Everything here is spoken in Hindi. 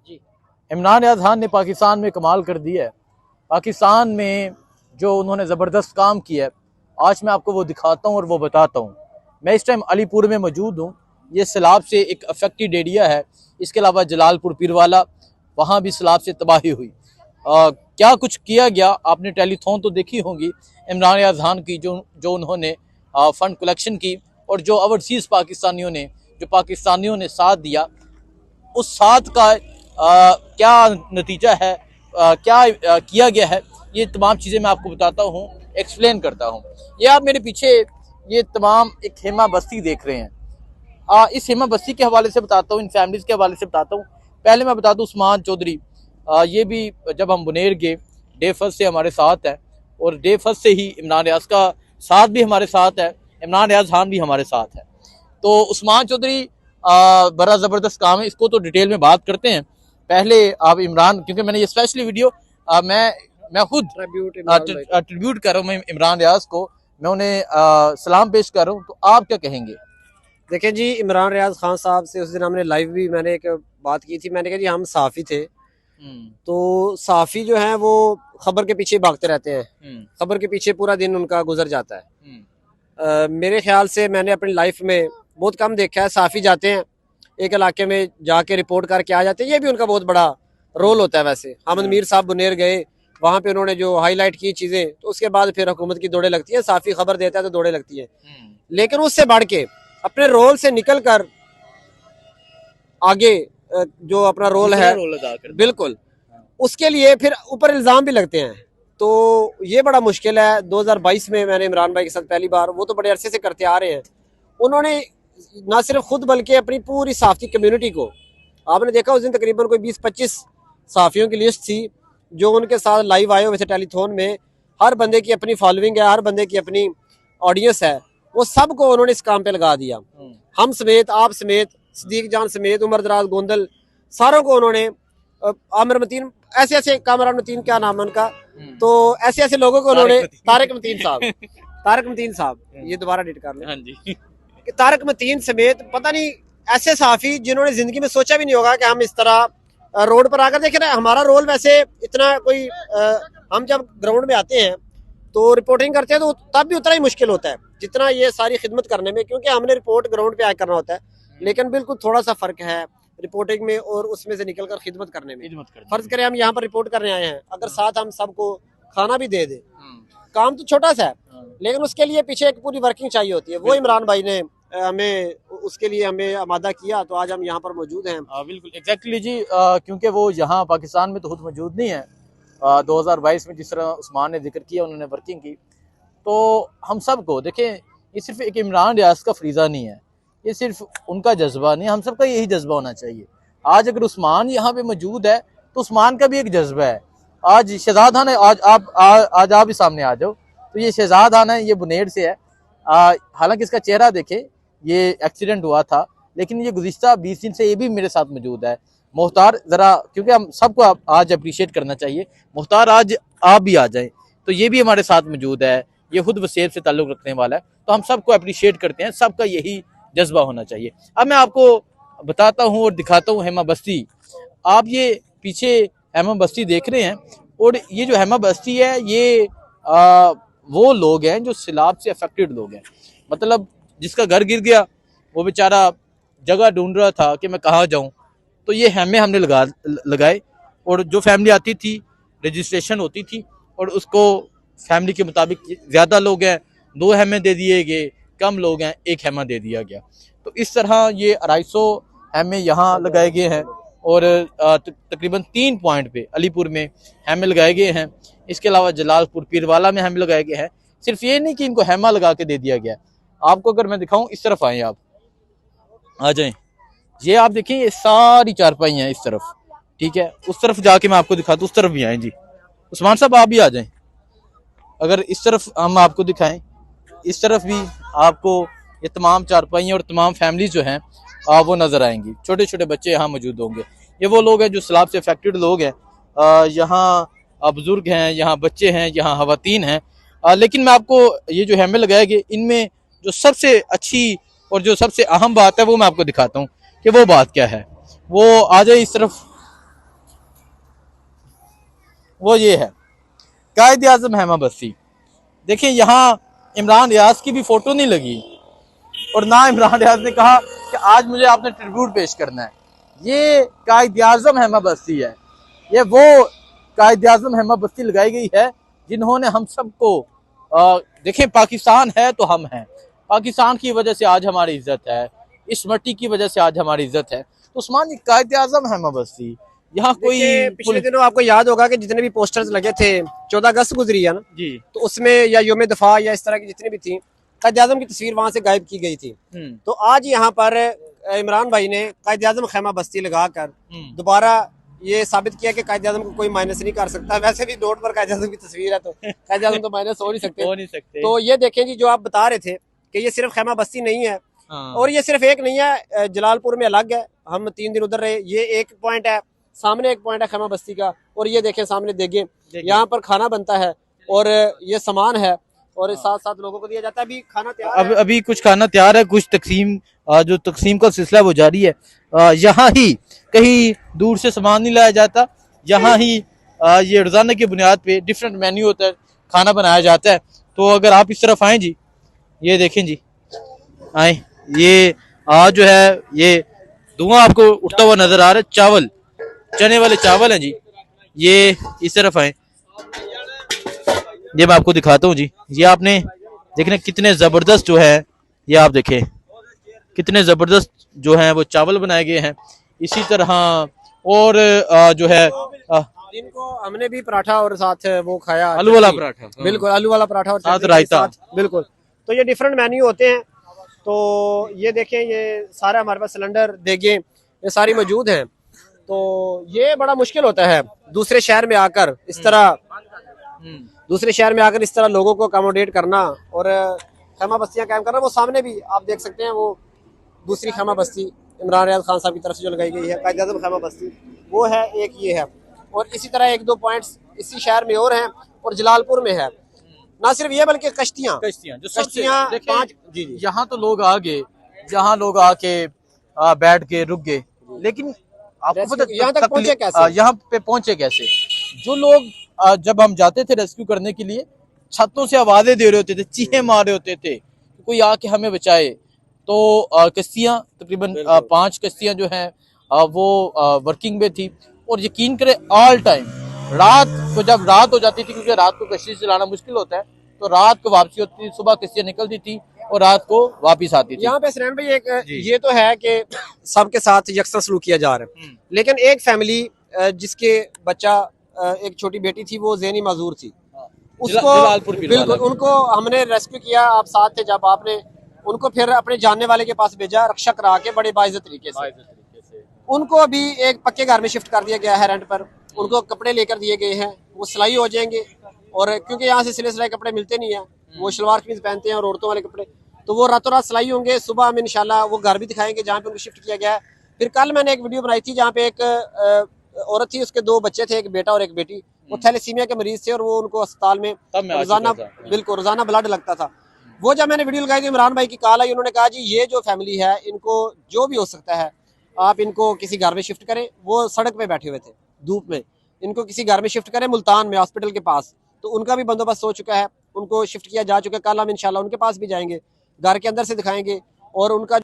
जी। इमरान रियाज खान ने पाकिस्तान में कमाल कर दिया है। पाकिस्तान में जो उन्होंने ज़बरदस्त काम किया है, आज मैं आपको वो दिखाता हूँ और वो बताता हूँ। मैं इस टाइम अलीपुर में मौजूद हूँ। ये सैलाब से एक अफेक्टेड एरिया है। इसके अलावा जलालपुर पीरवाला, वहाँ भी सैलाब से तबाही हुई। क्या कुछ किया गया, आपने टेलीथॉन तो देखी होंगी इमरान रियाज खान की, जो उन्होंने फ़ंड कलेक्शन की, और जो ओवरसीज़ पाकिस्तानियों ने, जो पाकिस्तानियों ने साथ दिया, उस साथ का क्या नतीजा है, क्या किया गया है, ये तमाम चीज़ें मैं आपको बताता हूँ, एक्सप्लेन करता हूँ। ये आप मेरे पीछे ये तमाम एक खेमा बस्ती देख रहे हैं। इस हेमा बस्ती के हवाले से बताता हूँ, इन फैमिलीज़ के हवाले से बताता हूँ। पहले मैं बता दूँ उस्मान चौधरी, ये भी जब हम बुनेर गए डे फर्स्ट से हमारे साथ है, और डे फर्स्ट से ही इमरान रियाज का साथ भी हमारे साथ है, इमरान रियाज खान भी हमारे साथ है। तो उस्मान चौधरी बड़ा ज़बरदस्त काम है, इसको तो डिटेल में बात करते हैं। पहले आप इमरान, क्योंकि मैंने ये स्पेशली वीडियो मैं खुद ट्रिब्यूट कर रहा हूँ, मैं इमरान रियाज को, मैं उन्हें सलाम पेश कर रहा हूँ। तो आप क्या कहेंगे? देखिए जी, इमरान रियाज खान साहब से उस दिन हमने लाइव भी मैंने एक बात की थी। मैंने कहा जी हम सहाफ़ी थे, तो सहाफ़ी जो है वो खबर के पीछे भागते रहते हैं, खबर के पीछे पूरा दिन उनका गुजर जाता है। मेरे ख्याल से मैंने अपनी लाइफ में बहुत कम देखा है सहाफ़ी जाते हैं एक इलाके में, जाके रिपोर्ट करके आ जाते हैं। ये भी उनका बहुत बड़ा रोल होता है। वैसे हमद मीर साहब बुनेर गए, वहाँ पे उन्होंने जो हाईलाइट की चीज़ें, तो उसके बाद फिर हुकूमत की दौड़े लगती है, सहाफ़ी खबर देता है तो दौड़े लगती है। लेकिन उससे बढ़ के अपने रोल से निकल कर आगे जो अपना रोल है, बिल्कुल, उसके लिए फिर ऊपर इल्ज़ाम भी लगते हैं। तो ये बड़ा मुश्किल है। 2022 में मैंने इमरान भाई के साथ पहली बार, वो तो बड़े अरसे से करते आ रहे हैं, उन्होंने ना सिर्फ खुद बल्कि अपनी पूरी सहाफ़ी कम्युनिटी को, आपने देखा उस दिन तकरीबन कोई 20-25 सहाफ़ियों की लिस्ट थी जो उनके साथ लाइव आए हुए थे टेलीथॉन में। हर बंदे की अपनी फॉलोइंग है, हर बंदे की अपनी ऑडियंस है, वो सबको उन्होंने इस काम पे लगा दिया। हम समेत, आप समेत, सदीक जान समेत, उमर दराज गोंदल, सारों को उन्होंने, आमिर मतीन, ऐसे ऐसे, कामरान मतीन क्या नाम है उनका, तो ऐसे ऐसे लोगों को उन्होंने, तारिक मतीन साहब, तारिक मतीन साहब, ये दोबारा डिट कर लें, तारिक मतीन समेत पता नहीं ऐसे सहाफ़ी जिन्होंने जिंदगी में सोचा भी नहीं होगा कि हम इस तरह रोड पर आकर देखें। हमारा रोल वैसे इतना कोई, हम जब ग्राउंड में आते हैं तो रिपोर्टिंग करते हैं तो तब भी उतना ही मुश्किल होता है जितना ये सारी खिदमत करने में, क्योंकि हमने रिपोर्ट ग्राउंड पे आकर करना होता है। लेकिन बिल्कुल थोड़ा सा फर्क है रिपोर्टिंग में और उसमें से निकलकर खिदमत करने में। फर्ज करें हम यहाँ पर रिपोर्ट करने आए हैं, अगर साथ हम सबको खाना भी दे दे, काम तो छोटा सा है, लेकिन उसके लिए पीछे एक पूरी वर्किंग चाहिए होती है। वो इमरान भाई ने हमें उसके लिए हमें आमादा किया, तो आज हम यहाँ पर मौजूद हैं। बिल्कुल एग्जैक्टली जी, क्योंकि वो यहाँ पाकिस्तान में तो खुद मौजूद नहीं है। 2022 में जिस तरह उस्मान ने जिक्र किया, उन्होंने वर्किंग की, तो हम सब को देखें, ये सिर्फ एक इमरान रियाज का फरीज़ा नहीं है, ये सिर्फ उनका जज्बा नहीं, हम सब का यही जज्बा होना चाहिए। आज अगर उस्मान यहाँ पे मौजूद है तो उस्मान का भी एक जज्बा है। आज शहजाद खान है, आज आप भी सामने आ जाओ। तो ये शहजाद खान है, ये बुनेर से है। हालांकि इसका चेहरा देखे, ये एक्सीडेंट हुआ था, लेकिन ये गुज़िश्ता 20 दिन से ये भी मेरे साथ मौजूद है। मुख्तार, ज़रा क्योंकि हम सबको आज अप्रिशिएट करना चाहिए, मुख्तार आज आप भी आ जाएं, तो ये भी हमारे साथ मौजूद है। ये खुद वसेब से ताल्लुक़ रखने वाला है, तो हम सबको अप्रिशिएट करते हैं, सबका यही जज्बा होना चाहिए। अब मैं आपको बताता हूँ और दिखाता हूँ हेमा बस्ती। आप ये पीछे हेमा बस्ती देख रहे हैं, और ये जो हेमा बस्ती है, ये वो लोग हैं जो सैलाब से अफेक्टेड लोग हैं। मतलब जिसका घर गिर गया, वो बेचारा जगह ढूंढ रहा था कि मैं कहाँ जाऊँ, तो ये हेमे हमने लगाए, और जो फैमिली आती थी रजिस्ट्रेशन होती थी, और उसको फैमिली के मुताबिक, ज़्यादा लोग हैं 2 हेमे दे दिए गए, कम लोग हैं 1 हेमा दे दिया गया। तो इस तरह ये 250 हेमे यहाँ लगाए गए हैं, और तकरीबन 3 पॉइंट पे अलीपुर में हेमे लगाए गए हैं। इसके अलावा जलालपुर पीरवाला में हेमे लगाए गए हैं। सिर्फ ये नहीं कि इनको हेमा लगा के दे दिया गया। आपको अगर मैं दिखाऊं, इस तरफ आए, आप आ जाएं, ये आप देखें, ये सारी चारपाई हैं इस तरफ, ठीक है। उस तरफ जाके मैं आपको दिखाता हूँ, उस तरफ भी आए जी। उस्मान साहब आप भी आ जाएं, अगर इस तरफ हम आपको दिखाएं, इस तरफ भी आपको ये तमाम चारपाइयाँ और तमाम फैमिली जो हैं वो नज़र आएंगी। छोटे छोटे बच्चे यहाँ मौजूद होंगे। ये वो लोग हैं जो सैलाब से अफेक्टेड लोग हैं। यहाँ बुजुर्ग हैं, यहाँ बच्चे हैं, यहाँ खवातीन हैं। लेकिन मैं आपको ये जो हेमे लगाए गए, इनमें जो सबसे अच्छी और जो सबसे अहम बात है वो मैं आपको दिखाता हूँ कि वो बात क्या है। वो आ जाए इस तरफ, वो ये है कायद आज़म हेमा बस्ती। देखिए यहाँ इमरान रियाज की भी फोटो नहीं लगी और ना इमरान रियाज ने कहा कि आज मुझे आपने ट्रिब्यूट पेश करना है। ये कायद आज़म हेमा बस्ती है, ये वो कायद आज़म हेमा बस्ती लगाई गई है जिन्होंने हम सबको देखें, पाकिस्तान है तो हम हैं, पाकिस्तान की वजह से आज हमारी इज्जत है, इस मट्टी की वजह से आज हमारी इज्जत है। तो उस्मान जी कायद आज़म हेमा बस्ती यहाँ कोई पिछले दिनों आपको याद होगा कि जितने भी पोस्टर्स लगे थे, 14 अगस्त गुजरी है ना जी, तो उसमें या योम दफा या इस तरह की जितनी भी थी, कायद आज़म की तस्वीर वहां से गायब की गई थी। तो आज यहाँ पर इमरान भाई ने कायद आज़म खेमा बस्ती लगाकर दोबारा ये साबित किया कि कायद आज़म को कोई माइनस नहीं कर सकता। वैसे भी नोट पर कायद आज़म की तस्वीर है तो कायद आज़म तो माइनस हो नहीं सकते। तो ये देखें जी, जो आप बता रहे थे कि ये सिर्फ खेमा बस्ती नहीं है, और ये सिर्फ एक नहीं है, जलालपुर में अलग है, हम 3 दिन उधर रहे, ये एक पॉइंट है, सामने एक पॉइंट है खेमा बस्ती का, और ये देखें सामने देगे, यहाँ पर खाना बनता है और ये सामान है और साथ साथ लोगों को दिया जाता है। अभी खाना तैयार है, अभी कुछ खाना तैयार है, कुछ तकसीम जो तकसीम का सिलसिला वो जारी है। यहाँ ही कहीं दूर से सामान नहीं लाया जाता, यहाँ ही ये रोजाना की बुनियाद पे डिफरेंट मेन्यू होता है, खाना बनाया जाता है। तो अगर आप इस तरफ आए जी, ये देखें जी, आए, ये आज जो है ये धुआं आपको उठता हुआ नजर आ रहा है, चावल, चने वाले चावल हैं जी। ये इस तरफ आए, ये मैं आपको दिखाता हूँ जी, ये आपने देखना कितने जबरदस्त जो है, ये आप देखें कितने जबरदस्त जो है वो चावल बनाए गए हैं। इसी तरह और जो है दिन को हमने भी पराठा और साथ वो खाया, आलू वाला पराठा, बिल्कुल आलू वाला पराठा और साथ रायता, बिल्कुल। तो ये डिफरेंट मेन्यू होते हैं। तो ये देखें, ये सारा हमारे पास सिलेंडर देगे ये सारी मौजूद हैं। तो ये बड़ा मुश्किल होता है दूसरे शहर में आकर इस तरह लोगों को अकोमोडेट करना और खेमा बस्तियां कायम करना। वो सामने भी आप देख सकते हैं, वो दूसरी खेमा बस्ती इमरान रियाज खान साहब की तरफ से जो लगाई गई है, कायद आज़म खेमा बस्ती, वो है, एक ये है, और इसी तरह 1-2 पॉइंट्स इसी शहर में और हैं, और जलालपुर में है। ना सिर्फ ये बल्कि कश्तियाँ 5 जी, यहाँ तो लोग आ गए, जहाँ लोग आके बैठ के रुक गए, लेकिन आपको पता यहाँ तक पहुंचे कैसे, यहाँ पे पहुंचे कैसे? जो लोग जब हम जाते थे रेस्क्यू करने के लिए, छतों से आवाजें दे रहे होते थे, चीखे मार रहे होते थे, कोई आके हमें बचाए। तो कश्तियाँ तकरीबन 5 कश्तियाँ जो हैं वो वर्किंग में थी, और यकीन करें ऑल टाइम रात को, जब रात हो जाती थी, क्योंकि रात को कश्ती चलाना मुश्किल होता है, तो रात को वापसी होती थी, सुबह कश्तियाँ निकलती थी और रात को वापस आती थी। यहाँ पे सरेन भाई एक ये तो है कि सबके साथ यकसा सलूक किया जा रहा है, लेकिन एक फैमिली जिसके बच्चा एक छोटी बेटी थी, वो ज़हनी माजूर थी, उसको बिल्कुल उनको हमने रेस्क्यू किया, आप साथ थे जब, आपने उनको फिर अपने जानने वाले के पास भेजा, रक्षा करा के बड़े बाइज्जत तरीके से। उनको अभी एक पक्के घर में शिफ्ट कर दिया गया है रेंट पर, उनको कपड़े लेकर दिए गए हैं, वो सिलाई हो जाएंगे, और क्योंकि यहाँ से सिले सिलाई कपड़े मिलते नहीं है, वो शलवार कमीज पहनते हैं और औरतों वाले कपड़े, तो वो रातों रात सिलाई होंगे। सुबह हम इंशाल्लाह वो घर भी दिखाएंगे जहाँ पे उनको शिफ्ट किया गया है। फिर कल मैंने एक वीडियो बनाई थी जहाँ पे एक औरत थी, उसके 2 बच्चे थे, एक बेटा और एक बेटी, वो थैलेसीमिया के मरीज थे और वो उनको अस्पताल में रोजाना रोजाना ब्लड लगता था। वो जब मैंने वीडियो लगाई थी, इमरान भाई की कॉल आई, उन्होंने कहा जी ये जो फैमिली है, इनको जो भी हो सकता है आप इनको किसी घर में शिफ्ट करें। वो सड़क पे बैठे हुए थे धूप में, इनको किसी घर में शिफ्ट करें मुल्तान में हॉस्पिटल के पास, तो उनका भी बंदोबस्त हो चुका है, उनको शिफ्ट किया जा चुका है। कल हम इंशाल्लाह उनके पास भी जाएंगे, घर के अंदर से दिखाएंगे और उनका